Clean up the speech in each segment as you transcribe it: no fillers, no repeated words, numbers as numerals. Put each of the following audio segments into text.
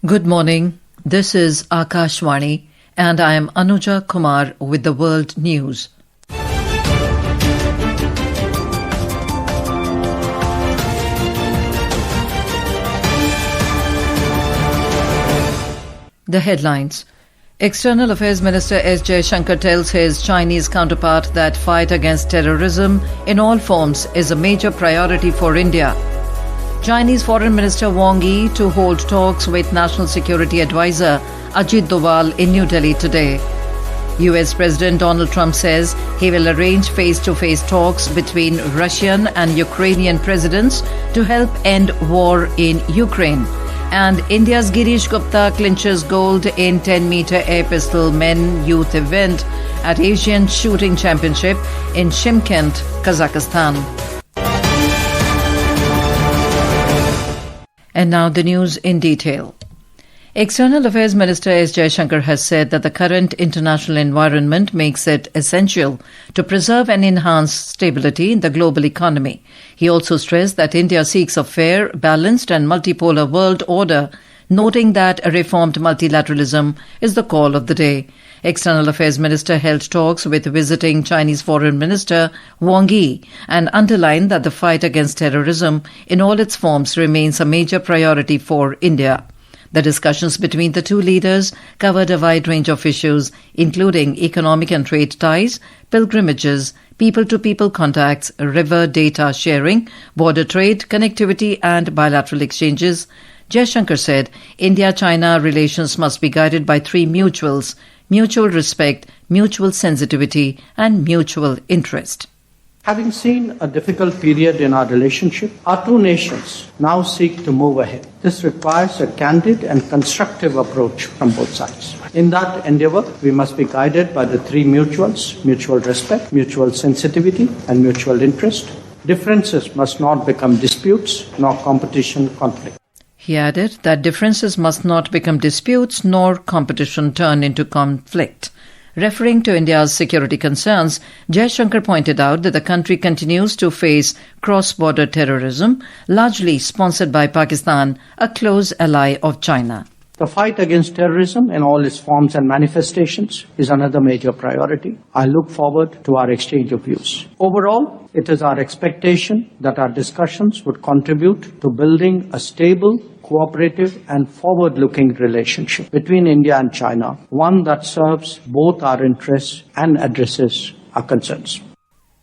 Good morning. This is Akashvani and I am Anuja Kumar with the World News. The headlines. External Affairs Minister S. Jaishankar tells his Chinese counterpart that fight against terrorism in all forms is a major priority for India. Chinese Foreign Minister Wang Yi to hold talks with National Security Advisor Ajit Doval in New Delhi today. US President Donald Trump says he will arrange face-to-face talks between Russian and Ukrainian presidents to help end war in Ukraine. And India's Girish Gupta clinches gold in 10-meter air pistol men youth event at Asian Shooting Championship in Shymkent, Kazakhstan. And now the news in detail. External Affairs Minister S. Jaishankar has said that the current international environment makes it essential to preserve and enhance stability in the global economy. He also stressed that India seeks a fair, balanced and multipolar world order, noting that a reformed multilateralism is the call of the day. External Affairs Minister held talks with visiting Chinese Foreign Minister Wang Yi and underlined that the fight against terrorism in all its forms remains a major priority for India. The discussions between the two leaders covered a wide range of issues, including economic and trade ties, pilgrimages, people-to-people contacts, river data sharing, border trade, connectivity and bilateral exchanges. Jaishankar said India-China relations must be guided by three mutuals: mutual respect, mutual sensitivity and mutual interest. Having seen a difficult period in our relationship, our two nations now seek to move ahead. This requires a candid and constructive approach from both sides. In that endeavor, we must be guided by the three mutuals: mutual respect, mutual sensitivity, and mutual interest. Differences must not become disputes nor competition conflict. He added that differences must not become disputes nor competition turn into conflict. Referring to India's security concerns, Jaishankar pointed out that the country continues to face cross-border terrorism, largely sponsored by Pakistan, a close ally of China. The fight against terrorism in all its forms and manifestations is another major priority. I look forward to our exchange of views. Overall, it is our expectation that our discussions would contribute to building a stable, cooperative and forward-looking relationship between India and China, one that serves both our interests and addresses our concerns.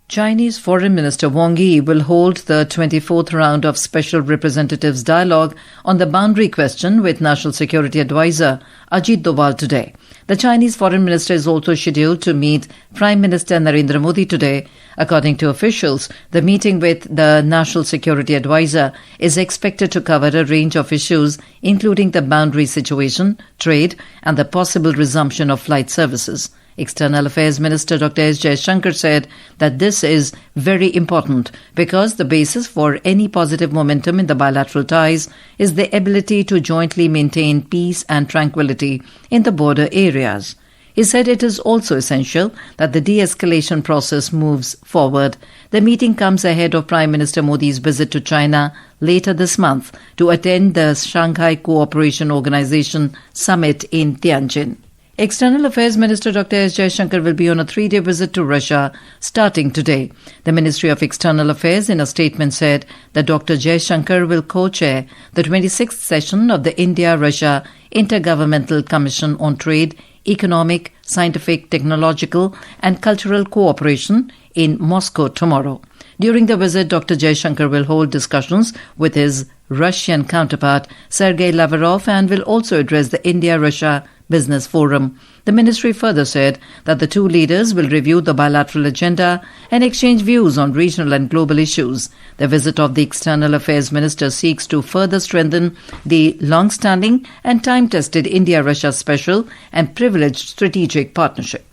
Chinese Foreign Minister Wang Yi will hold the 24th round of Special Representatives Dialogue on the boundary question with National Security Advisor Ajit Doval today. The Chinese Foreign Minister is also scheduled to meet Prime Minister Narendra Modi today. According to officials, the meeting with the National Security Advisor is expected to cover a range of issues, including the boundary situation, trade, and the possible resumption of flight services. External Affairs Minister Dr. S. Jaishankar said that this is very important because the basis for any positive momentum in the bilateral ties is the ability to jointly maintain peace and tranquility in the border areas. He said it is also essential that the de-escalation process moves forward. The meeting comes ahead of Prime Minister Modi's visit to China later this month to attend the Shanghai Cooperation Organization summit in Tianjin. External Affairs Minister Dr. S. Jaishankar will be on a 3-day visit to Russia starting today. The Ministry of External Affairs in a statement said that Dr. Jaishankar will co-chair the 26th session of the India-Russia Intergovernmental Commission on Trade, Economic, Scientific, Technological and Cultural Cooperation in Moscow tomorrow. During the visit, Dr. Jaishankar will hold discussions with his Russian counterpart Sergei Lavrov and will also address the India-Russia Business Forum. The ministry further said that the two leaders will review the bilateral agenda and exchange views on regional and global issues. The visit of the External Affairs Minister seeks to further strengthen the long-standing and time-tested India-Russia special and privileged strategic partnership.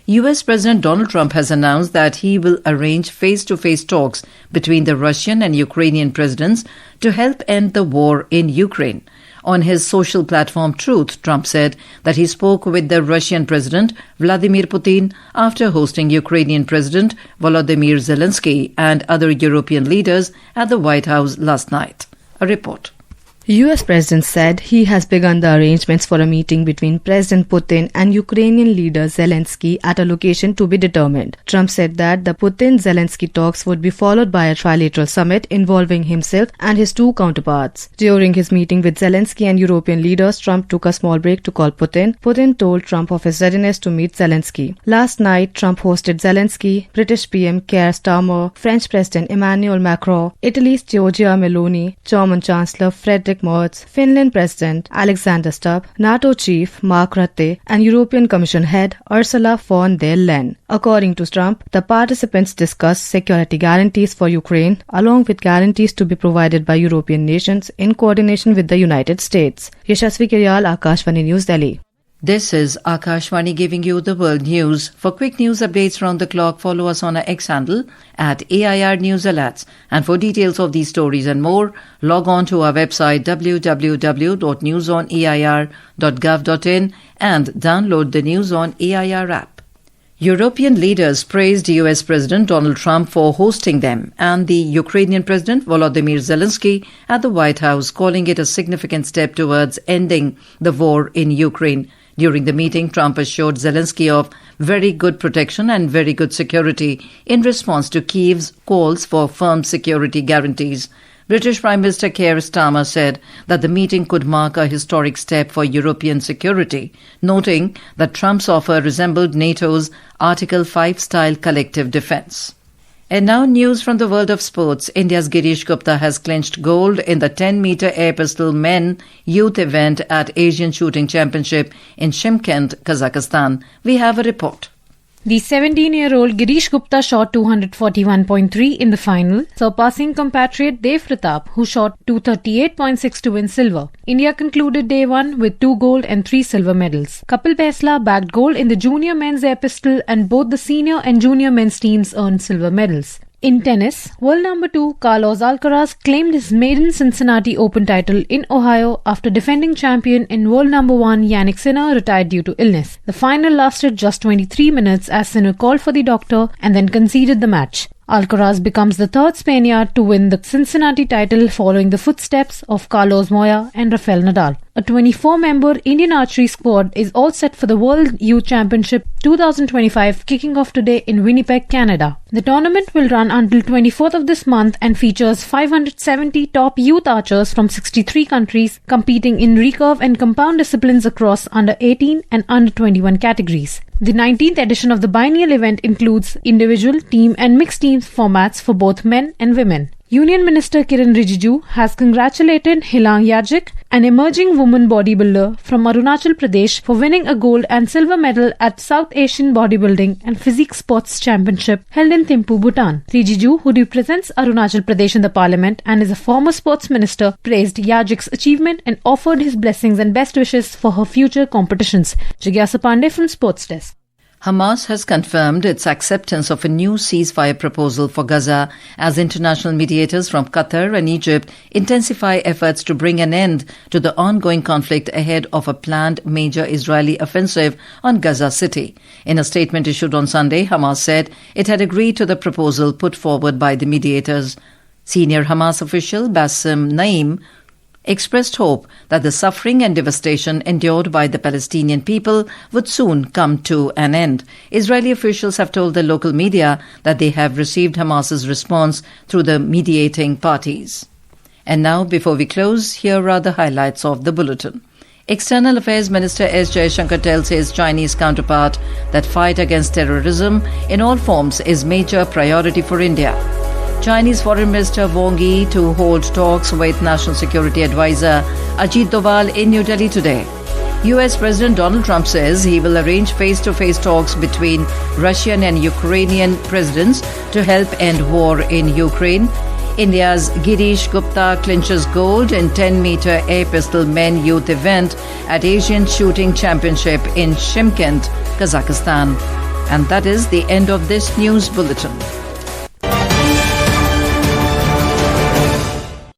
US President Donald Trump has announced that he will arrange face-to-face talks between the Russian and Ukrainian presidents to help end the war in Ukraine. On his social platform Truth, Trump said that he spoke with the Russian President Vladimir Putin after hosting Ukrainian President Volodymyr Zelensky and other European leaders at the White House last night. A report. US President said he has begun the arrangements for a meeting between President Putin and Ukrainian leader Zelensky at a location to be determined. Trump said that the Putin-Zelensky talks would be followed by a trilateral summit involving himself and his two counterparts. During his meeting with Zelensky and European leaders, Trump took a small break to call Putin. Putin told Trump of his readiness to meet Zelensky. Last night, Trump hosted Zelensky, British PM Keir Starmer, French President Emmanuel Macron, Italy's Giorgia Meloni, German Chancellor Friedrich Merz, Finland President Alexander Stubb, NATO Chief Mark Rutte, and European Commission Head Ursula von der Leyen. According to Trump, the participants discussed security guarantees for Ukraine, along with guarantees to be provided by European nations in coordination with the United States. Yashasvi Kiryal, Akashvani News, Delhi. This is Akashvani giving you the world news. For quick news updates round the clock, follow us on our X handle at AIR News Alerts. And for details of these stories and more, log on to our website www.newsonair.gov.in and download the News on AIR app. European leaders praised US President Donald Trump for hosting them and the Ukrainian President Volodymyr Zelensky at the White House, calling it a significant step towards ending the war in Ukraine. During the meeting, Trump assured Zelensky of very good protection and very good security in response to Kyiv's calls for firm security guarantees. British Prime Minister Keir Starmer said that the meeting could mark a historic step for European security, noting that Trump's offer resembled NATO's Article 5-style collective defense. And now news from the world of sports. India's Girish Gupta has clinched gold in the 10-meter air pistol men youth event at Asian Shooting Championship in Shymkent, Kazakhstan. We have a report. The 17-year-old Girish Gupta shot 241.3 in the final, surpassing compatriot Dev Pratap, who shot 238.6 to win silver. India concluded day one with 2 gold and 3 silver medals. Kapil Baisla bagged gold in the junior men's air pistol, and both the senior and junior men's teams earned silver medals. In tennis, world number 2 Carlos Alcaraz claimed his maiden Cincinnati Open title in Ohio after defending champion and world number 1 Yannick Sinner retired due to illness. The final lasted just 23 minutes as Sinner called for the doctor and then conceded the match. Alcaraz becomes the third Spaniard to win the Cincinnati title, following the footsteps of Carlos Moya and Rafael Nadal. A 24-member Indian archery squad is all set for the World Youth Championship 2025, kicking off today in Winnipeg, Canada. The tournament will run until 24th of this month and features 570 top youth archers from 63 countries competing in recurve and compound disciplines across under 18 and under 21 categories. The 19th edition of the biennial event includes individual, team and mixed teams formats for both men and women. Union Minister Kiran Rijiju has congratulated Hilang Yajik, an emerging woman bodybuilder from Arunachal Pradesh, for winning a gold and silver medal at South Asian Bodybuilding and Physique Sports Championship held in Thimphu, Bhutan. Rijiju, who represents Arunachal Pradesh in the parliament and is a former sports minister, praised Yajik's achievement and offered his blessings and best wishes for her future competitions. Jigyasa Pandey from Sports Desk. Hamas has confirmed its acceptance of a new ceasefire proposal for Gaza as international mediators from Qatar and Egypt intensify efforts to bring an end to the ongoing conflict ahead of a planned major Israeli offensive on Gaza City. In a statement issued on Sunday, Hamas said it had agreed to the proposal put forward by the mediators. Senior Hamas official Bassem Naim expressed hope that the suffering and devastation endured by the Palestinian people would soon come to an end. Israeli officials have told the local media that they have received Hamas's response through the mediating parties. And now, before we close, here are the highlights of the bulletin. External Affairs Minister S. Jaishankar tells his Chinese counterpart that fight against terrorism in all forms is major priority for India. Chinese Foreign Minister Wang Yi to hold talks with National Security Advisor Ajit Doval in New Delhi today. US President Donald Trump says he will arrange face-to-face talks between Russian and Ukrainian presidents to help end war in Ukraine. India's Girish Gupta clinches gold in 10-meter air pistol men youth event at Asian Shooting Championship in Shymkent, Kazakhstan. And that is the end of this news bulletin.